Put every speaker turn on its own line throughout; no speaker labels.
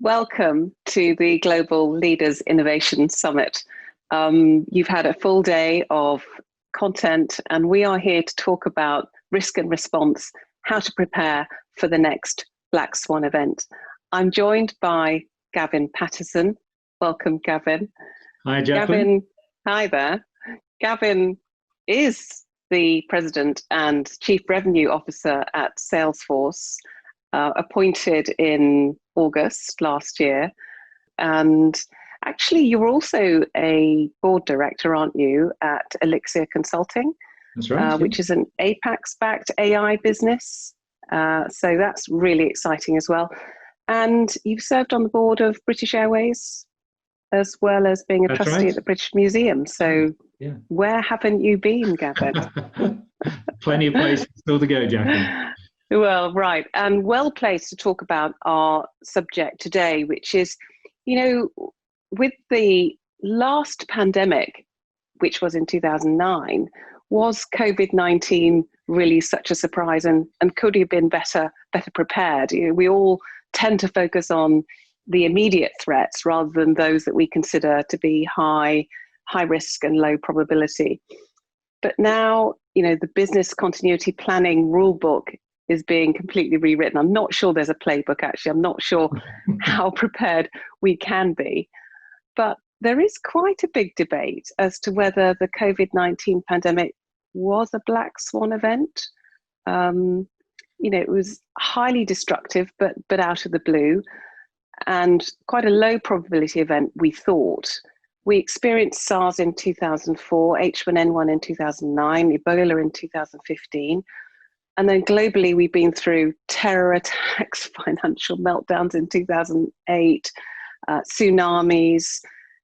Welcome to the Global Leaders Innovation Summit. You've had a full day of content, and we are here to talk about risk and response, how to prepare for the next Black Swan event. I'm joined by Gavin Patterson. Welcome, Gavin.
Hi, Jacqueline.
Gavin, hi there. Gavin is the President and Chief Revenue Officer at Salesforce, appointed in August last year. And actually, you're also a board director, aren't you, at Elixir Consulting?
That's right.
Which is an Apex-backed AI business. So that's really exciting as well. And you've served on the board of British Airways, as well as being a
That's
trustee
right.
at the British Museum. So
Yeah.
Where haven't you been, Gavin?
Plenty of places still to go, Jacqueline.
Well, right. And well placed to talk about our subject today, which is, with the last pandemic, which was in 2009, was COVID-19 really such a surprise, and could have been better prepared? We all tend to focus on the immediate threats rather than those that we consider to be high risk and low probability. But now, the business continuity planning rule book is being completely rewritten. I'm not sure there's a playbook, actually. I'm not sure how prepared we can be. But there is quite a big debate as to whether the COVID-19 pandemic was a black swan event. It was highly destructive, but out of the blue, and quite a low probability event, we thought. We experienced SARS in 2004, H1N1 in 2009, Ebola in 2015. And then globally, we've been through terror attacks, financial meltdowns in 2008, tsunamis.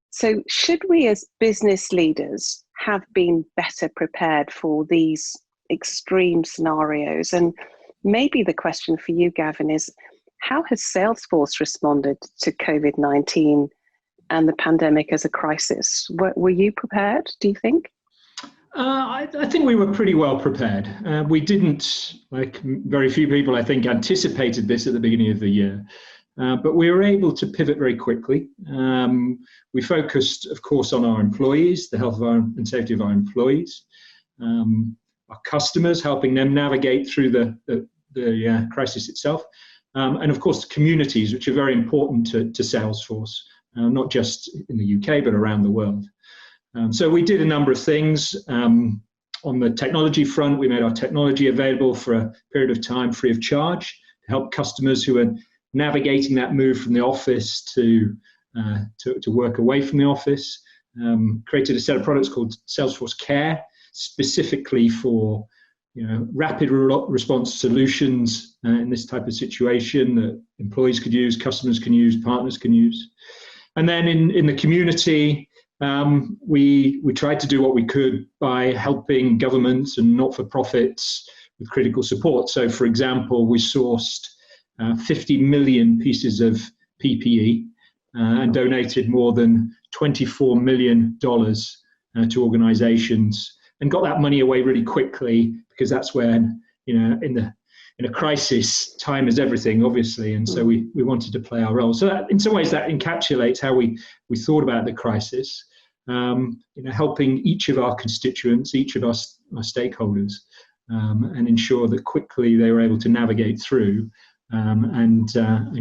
So should we as business leaders have been better prepared for these extreme scenarios? And maybe the question for you, Gavin, is how has Salesforce responded to COVID-19 and the pandemic as a crisis? Were you prepared, do you think?
I think we were pretty well prepared. We didn't, like very few people, I think, anticipated this at the beginning of the year. But we were able to pivot very quickly. We focused, of course, on our employees, the health and safety of our employees, our customers, helping them navigate through the crisis itself, and of course, the communities, which are very important to Salesforce, not just in the UK, but around the world. So we did a number of things. On the technology front, we made our technology available for a period of time free of charge to help customers who are navigating that move from the office to work away from the office. Created a set of products called Salesforce Care, specifically for rapid response solutions in this type of situation that employees could use, customers can use, partners can use. And then in the community, we tried to do what we could by helping governments and not-for-profits with critical support. So, for example, we sourced 50 million pieces of PPE and donated more than $24 million to organizations, and got that money away really quickly, because that's when, in a crisis, time is everything, obviously, and so we wanted to play our role. So that, in some ways, that encapsulates how we thought about the crisis, helping each of our constituents, each of our stakeholders, and ensure that quickly they were able to navigate through and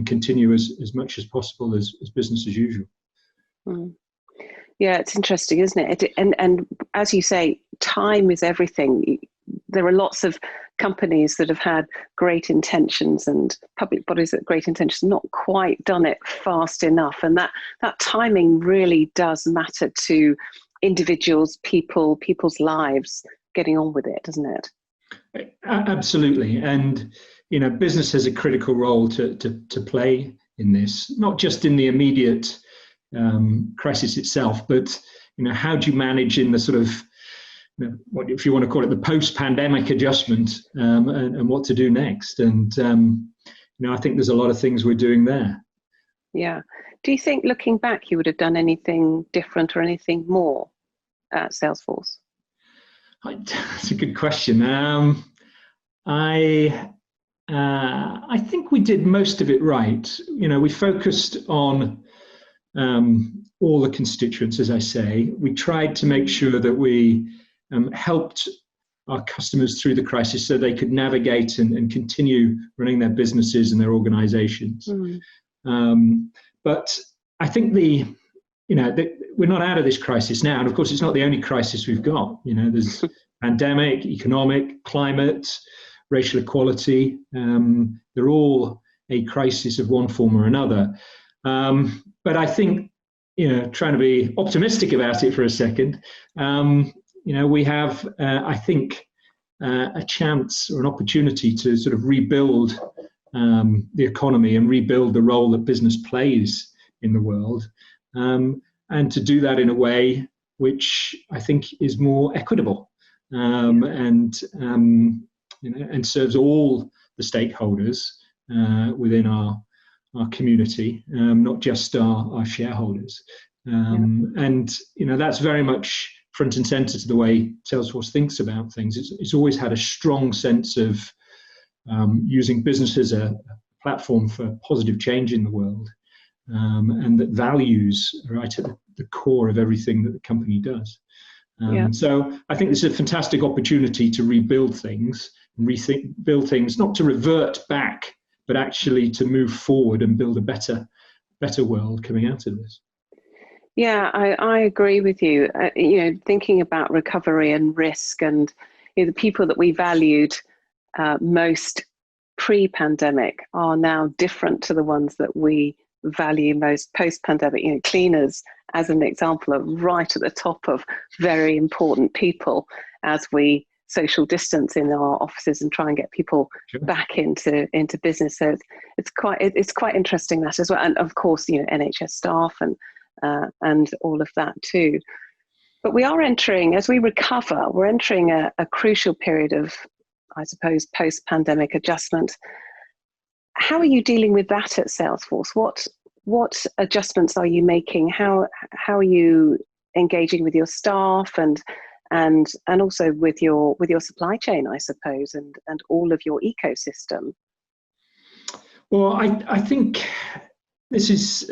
continue as much as possible as business as usual.
Yeah, it's interesting, isn't it? And as you say, time is everything. There are lots of companies that have had great intentions and public bodies with great intentions, not quite done it fast enough. And that timing really does matter to individuals, people's lives, getting on with it, doesn't it?
Absolutely. And, business has a critical role to play in this, not just in the immediate crisis itself, but, how do you manage in the sort of, what, if you want to call it, the post-pandemic adjustment, and what to do next. And, I think there's a lot of things we're doing there.
Yeah. Do you think, looking back, you would have done anything different or anything more at
I think we did most of it right. We focused on all the constituents, as I say. We tried to make sure that we helped our customers through the crisis so they could navigate and continue running their businesses and their organizations. But I think we're not out of this crisis now. And of course, it's not the only crisis we've got. There's pandemic, economic, climate, racial equality. They're all a crisis of one form or another. But I think, trying to be optimistic about it for a second, we have, I think, a chance or an opportunity to sort of rebuild the economy and rebuild the role that business plays in the world, and to do that in a way which I think is more equitable and serves all the stakeholders within our community, not just our shareholders. And that's very much front and center to the way Salesforce thinks about things. It's always had a strong sense of using business as a platform for positive change in the world, and that values are right at the core of everything that the company does. So I think this is a fantastic opportunity to rebuild things, and build things, not to revert back, but actually to move forward and build a better world coming out of this.
Yeah, I agree with you. Thinking about recovery and risk, and the people that we valued most pre-pandemic are now different to the ones that we value most post-pandemic. Cleaners, as an example, are right at the top of very important people as we social distance in our offices and try and get people back into business. So it's quite interesting that as well. And of course, NHS staff and all of that too. But we are entering, as we recover, we're entering a crucial period of, I suppose, post-pandemic adjustment. How are you dealing with that at Salesforce? What adjustments are you making? How are you engaging with your staff and also with your supply chain, I suppose, and all of your ecosystem?
Well, I think this is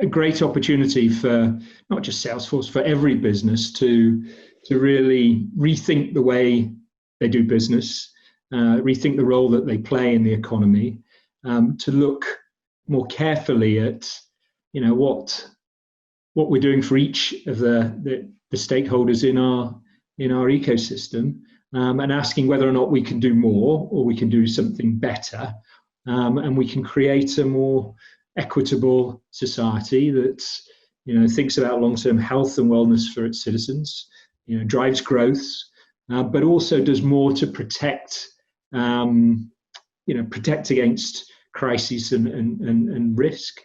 a great opportunity for not just Salesforce, for every business to really rethink the way they do business, rethink the role that they play in the economy, to look more carefully at what we're doing for each of the stakeholders in our ecosystem, and asking whether or not we can do more or we can do something better, and we can create a more equitable society that thinks about long-term health and wellness for its citizens, drives growth, but also does more to protect against crises and risk.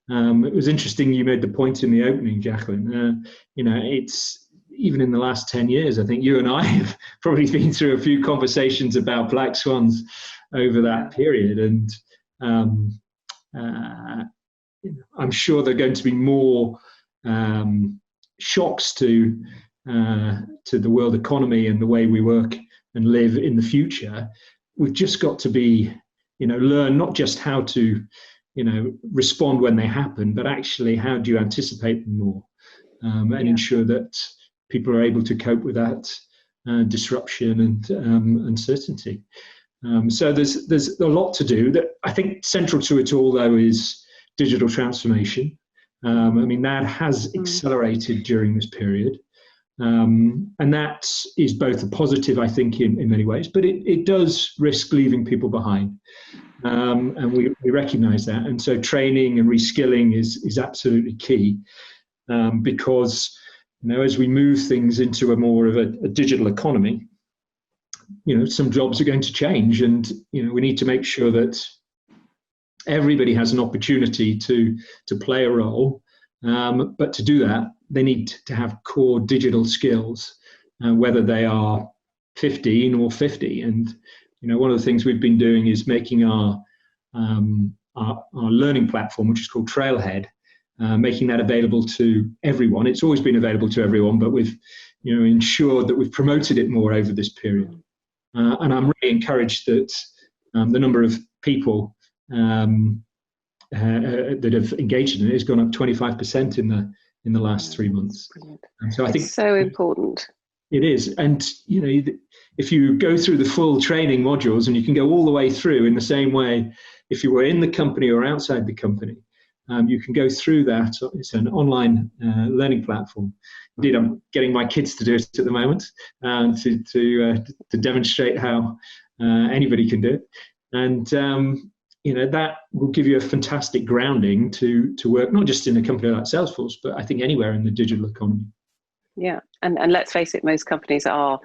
It was interesting you made the point in the opening, Jacqueline. It's even in the last 10 years, I think you and I have probably been through a few conversations about Black Swans over that period, and I'm sure there are going to be more shocks to the world economy and the way we work and live in the future. We've just got to be, learn not just how to, respond when they happen, but actually how do you anticipate them more, and ensure that people are able to cope with that disruption and uncertainty. So there's a lot to do. That I think central to it all, though, is digital transformation. That has accelerated during this period. And that is both a positive, I think, in many ways, but it does risk leaving people behind. And we recognize that. And so training and reskilling is absolutely key, because as we move things into a more of a digital economy, some jobs are going to change, and we need to make sure that everybody has an opportunity to play a role. But to do that, they need to have core digital skills, whether they are 15 or 50. And one of the things we've been doing is making our learning platform, which is called Trailhead, making that available to everyone. It's always been available to everyone, but we've ensured that we've promoted it more over this period. And I'm really encouraged that the number of people that have engaged in it has gone up 25% in the last 3 months. And so I think
it's so important.
It is. And, if you go through the full training modules, and you can go all the way through in the same way, if you were in the company or outside the company, you can go through that. It's an online learning platform. Indeed, I'm getting my kids to do it at the moment to demonstrate how anybody can do it. And, that will give you a fantastic grounding to work, not just in a company like Salesforce, but I think anywhere in the digital economy.
Yeah. And let's face it, most companies are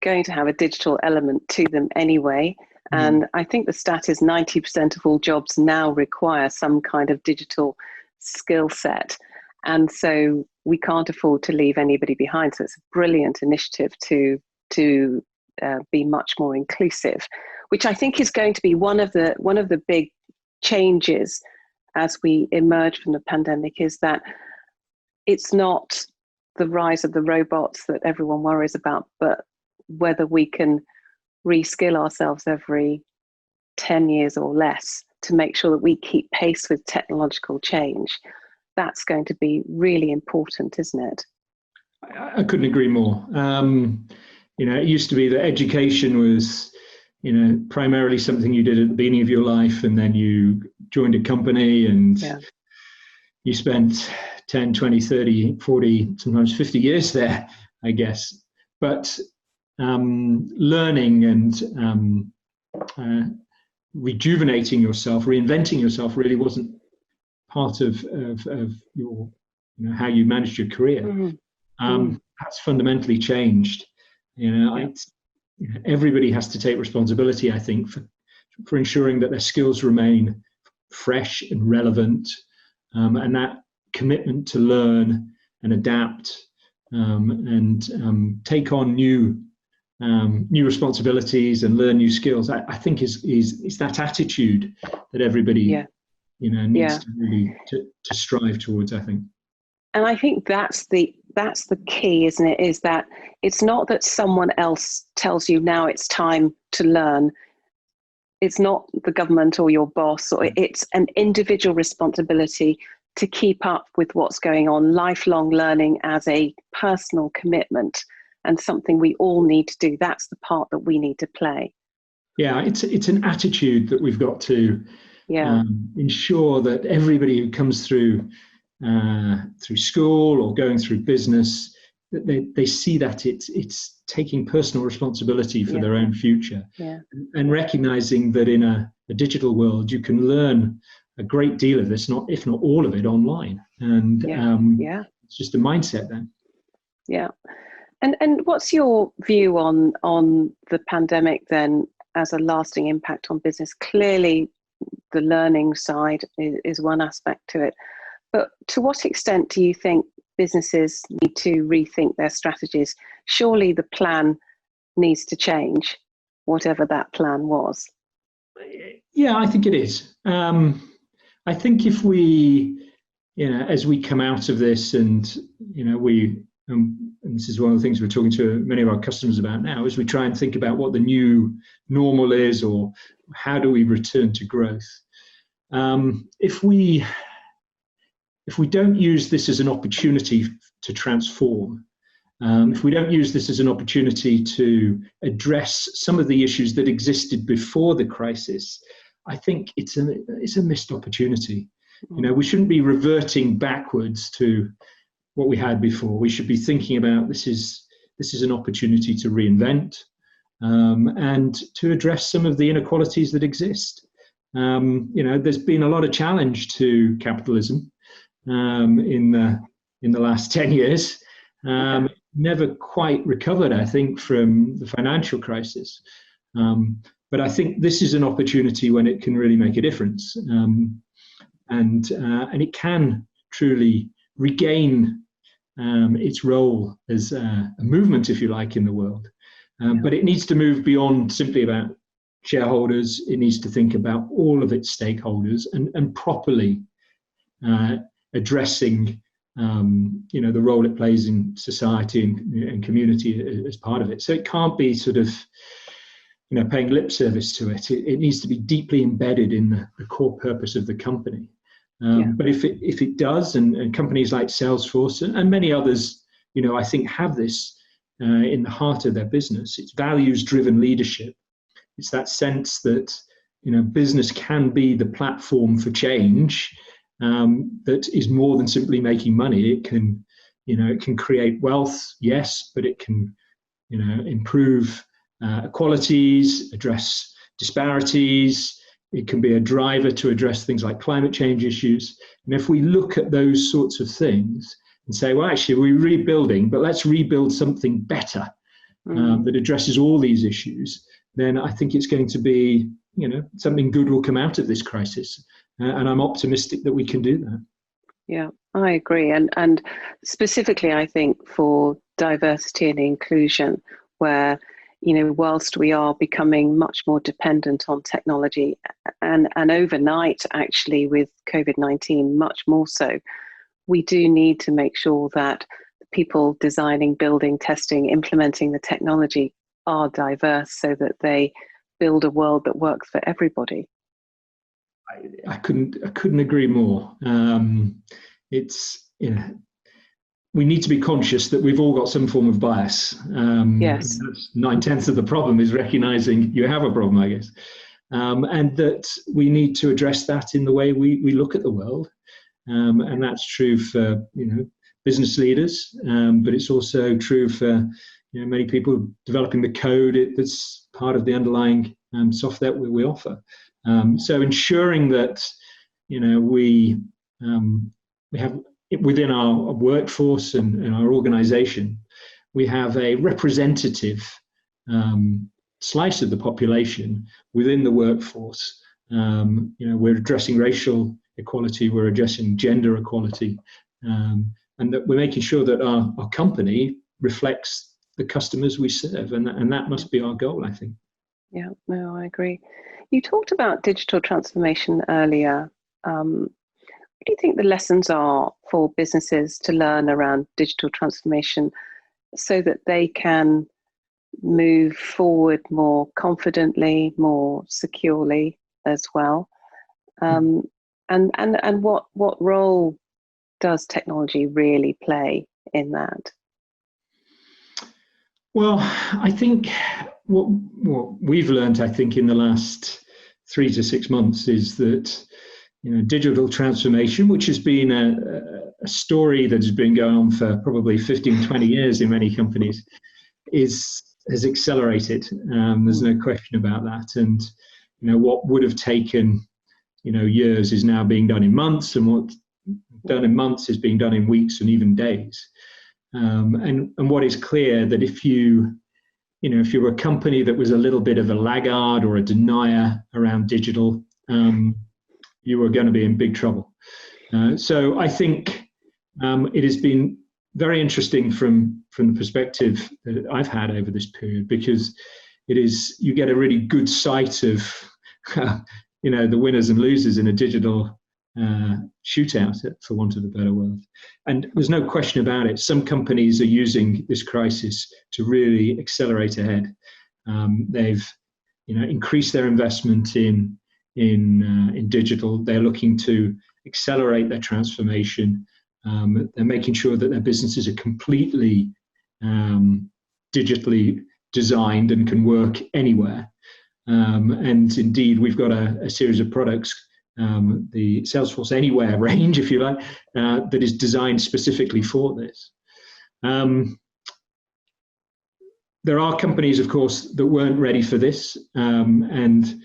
going to have a digital element to them anyway. And I think the stat is 90% of all jobs now require some kind of digital skill set. And so we can't afford to leave anybody behind. So it's a brilliant initiative to be much more inclusive, which I think is going to be one of the big changes as we emerge from the pandemic, is that it's not the rise of the robots that everyone worries about, but whether we can reskill ourselves every 10 years or less to make sure that we keep pace with technological change. That's going to be really important, isn't it?
I couldn't agree more. It used to be that education was, primarily something you did at the beginning of your life, and then you joined a company and you spent 10, 20, 30, 40, sometimes 50 years there, I guess. But learning and rejuvenating yourself, reinventing yourself, really wasn't part of your, how you managed your career. That's fundamentally changed. Everybody has to take responsibility, I think, for ensuring that their skills remain fresh and relevant, and that commitment to learn and adapt and take on new responsibilities and learn new skills. I think is that attitude that everybody needs to really to strive towards, I think.
And I think that's the key, isn't it? Is that it's not that someone else tells you now it's time to learn. It's not the government or your boss, or it's an individual responsibility to keep up with what's going on. Lifelong learning as a personal commitment, and something we all need to do. That's the part that we need to play.
Yeah, it's an attitude that we've got to ensure that everybody who comes through school or going through business, that they see that it's taking personal responsibility for their own future, and recognizing that in a digital world you can learn a great deal of this, if not all of it, online. And it's just a mindset then.
Yeah. And what's your view on the pandemic then as a lasting impact on business? Clearly, the learning side is one aspect to it. But to what extent do you think businesses need to rethink their strategies? Surely the plan needs to change, whatever that plan was.
Yeah, I think it is. I think if we, as we come out of this, and and this is one of the things we're talking to many of our customers about now, is we try and think about what the new normal is, or how do we return to growth. If we don't use this as an opportunity to transform, if we don't use this as an opportunity to address some of the issues that existed before the crisis, I think it's a missed opportunity. We shouldn't be reverting backwards to what we had before. We should be thinking about this is an opportunity to reinvent and to address some of the inequalities that exist. There's been a lot of challenge to capitalism in the last 10 years. Never quite recovered, I think, from the financial crisis. But I think this is an opportunity when it can really make a difference, and it can truly regain its role as a movement, if you like, in the world. But it needs to move beyond simply about shareholders. It needs to think about all of its stakeholders and properly addressing the role it plays in society and community as part of it. So it can't be sort of paying lip service to it. It needs to be deeply embedded in the core purpose of the company.
Yeah.
But if it does, and companies like Salesforce and many others, I think have this in the heart of their business. It's values-driven leadership. It's that sense that business can be the platform for change that is more than simply making money. It can create wealth, yes, but it can improve equalities, address disparities. It can be a driver to address things like climate change issues. And if we look at those sorts of things and say, well, actually, we're rebuilding, but let's rebuild something better that addresses all these issues, then I think it's going to be, something good will come out of this crisis. And I'm optimistic that we can do that.
Yeah, I agree. And specifically, I think for diversity and inclusion, where, whilst we are becoming much more dependent on technology and overnight, actually, with COVID-19, much more so, we do need to make sure that the people designing, building, testing, implementing the technology are diverse so that they build a world that works for everybody.
I couldn't agree more. It's we need to be conscious that we've all got some form of bias.
Yes.
9/10 of the problem is recognizing you have a problem, I guess, and that we need to address that in the way we look at the world, and that's true for business leaders, but it's also true for many people developing the code that's part of the underlying software we offer. So ensuring that we have within our workforce and our organization, we have a representative slice of the population within the workforce. We're addressing racial equality, we're addressing gender equality, and that we're making sure that our company reflects the customers we serve, and that must be our goal, I think.
Yeah, no, I agree. You talked about digital transformation earlier. What do you think the lessons are for businesses to learn around digital transformation so that they can move forward more confidently, more securely as well? And what role does technology really play in that?
Well, I think what we've learned, I think, in the last 3 to 6 months is that digital transformation, which has been a story that has been going on for probably 15, 20 years in many companies, has accelerated. There's no question about that. And what would have taken years is now being done in months, and what's done in months is being done in weeks and even days. And what is clear that if you were a company that was a little bit of a laggard or a denier around digital, you were going to be in big trouble. So I think it has been very interesting from the perspective that I've had over this period, because you get a really good sight of the winners and losers in a digital shootout, for want of a better word. And there's no question about it. Some companies are using this crisis to really accelerate ahead. They've increased their investment in digital. They're looking to accelerate their transformation. They're making sure that their businesses are completely digitally designed and can work anywhere. And indeed, we've got a series of products, the Salesforce Anywhere range, if you like, that is designed specifically for this. There are companies, of course, that weren't ready for this, and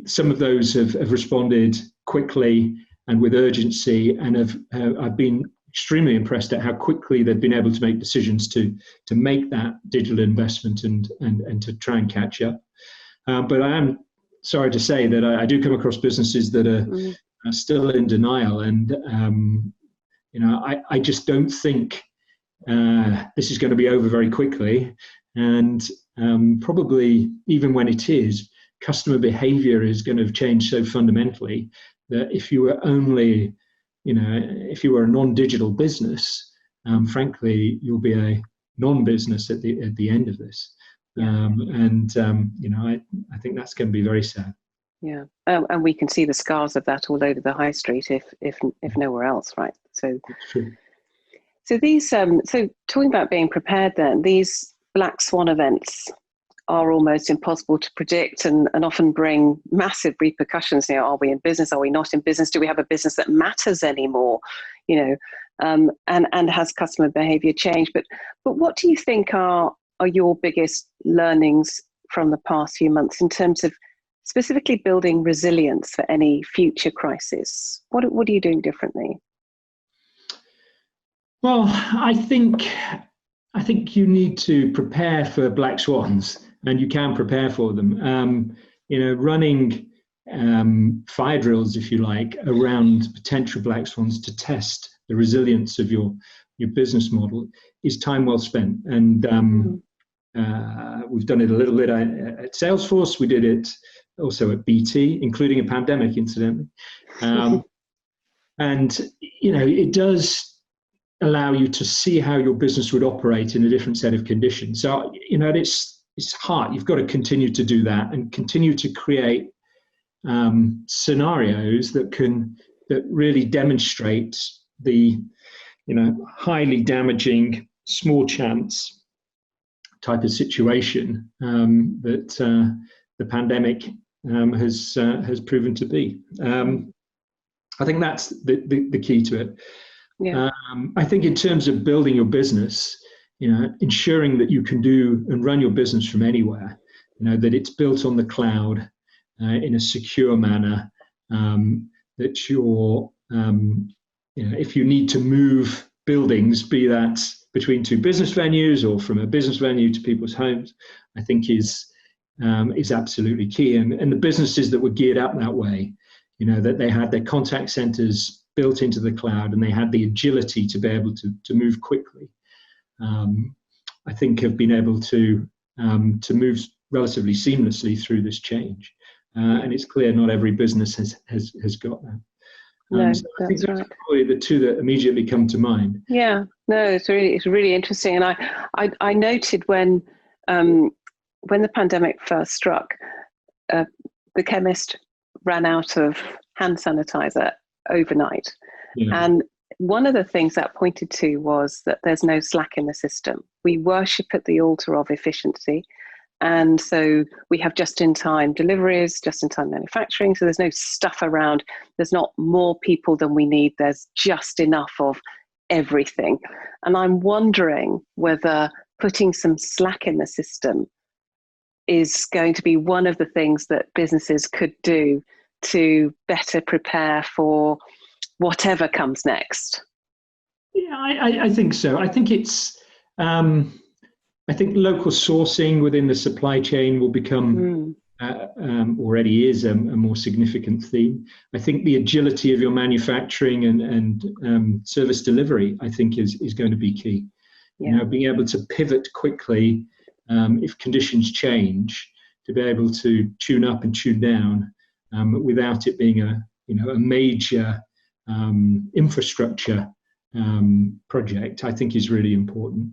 some of those have responded quickly and with urgency, and I've been extremely impressed at how quickly they've been able to make decisions to make that digital investment and to try and catch up. But I am sorry to say that I do come across businesses that are still in denial, and I just don't think this is going to be over very quickly. And probably even when it is, customer behavior is going to change so fundamentally that if you were if you were a non-digital business, frankly, you'll be a non-business at the end of this.
Yeah.
I think that's going to be very sad.
Yeah, and we can see the scars of that all over the high street, if nowhere else, right? So,
It's true.
so these, so talking about being prepared, then these Black Swan events are almost impossible to predict, and often bring massive repercussions. You know, are we in business? Are we not in business? Do we have a business that matters anymore? You know, and has customer behaviour changed? But what do you think are your biggest learnings from the past few months in terms of specifically building resilience for any future crisis? What are you doing differently?
Well, I think you need to prepare for black swans, and you can prepare for them. Running fire drills, if you like, around potential black swans to test the resilience of your business model is time well spent. And we've done it a little bit at Salesforce. We did it also at BT, including a pandemic, incidentally. And it does allow you to see how your business would operate in a different set of conditions. So, it's hard. You've got to continue to do that and continue to create scenarios that really demonstrate the, highly damaging small chance type of situation that the pandemic has proven to be. I think that's the key to it.
Yeah.
I think in terms of building your business, ensuring that you can do and run your business from anywhere, that it's built on the cloud in a secure manner, that you're, if you need to move buildings, be that between two business venues or from a business venue to people's homes, I think is absolutely key. And the businesses that were geared up that way, that they had their contact centers built into the cloud and they had the agility to be able to move quickly, I think have been able to move relatively seamlessly through this change. And it's clear not every business has got that.
No,
so I think
that's
those
right.
are probably the two that immediately come to mind.
Yeah, no, it's really interesting. And I noted when the pandemic first struck, the chemist ran out of hand sanitizer overnight.
Yeah.
And one of the things that pointed to was that there's no slack in the system. We worship at the altar of efficiency. And so we have just-in-time deliveries, just-in-time manufacturing. So there's no stuff around. There's not more people than we need. There's just enough of everything. And I'm wondering whether putting some slack in the system is going to be one of the things that businesses could do to better prepare for whatever comes next.
Yeah, I think so. I think it's, I think local sourcing within the supply chain will become, already is a more significant theme. I think the agility of your manufacturing and service delivery, I think is going to be key.
Yeah.
Being able to pivot quickly if conditions change, to be able to tune up and tune down without it being a major infrastructure project, I think is really important.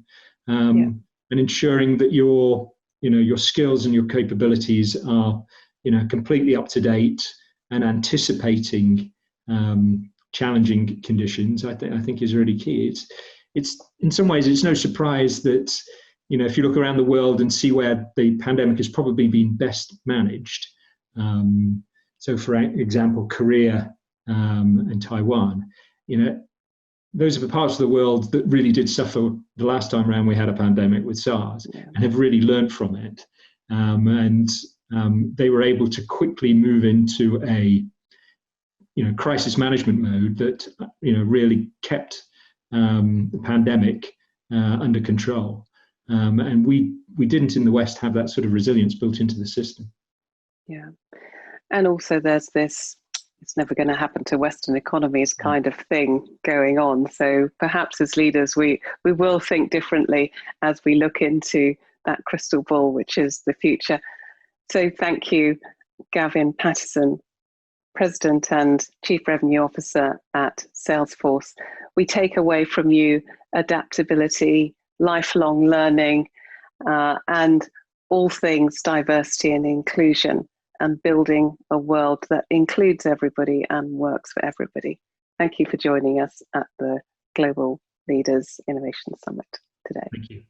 And ensuring that your skills and your capabilities are completely up to date and anticipating challenging conditions, I think is really key. It's in some ways it's no surprise that if you look around the world and see where the pandemic has probably been best managed. So, for example, Korea and Taiwan, those are the parts of the world that really did suffer the last time around we had a pandemic with SARS, and have really learned from it. And they were able to quickly move into a crisis management mode that really kept the pandemic under control. And we didn't in the West have that sort of resilience built into the system.
Yeah. And also there's this, it's never going to happen to Western economies kind of thing going on. So perhaps as leaders, we will think differently as we look into that crystal ball, which is the future. So thank you, Gavin Pattison, President and Chief Revenue Officer at Salesforce. We take away from you adaptability, lifelong learning, and all things diversity and inclusion and building a world that includes everybody and works for everybody. Thank you for joining us at the Global Leaders Innovation Summit today.
Thank you.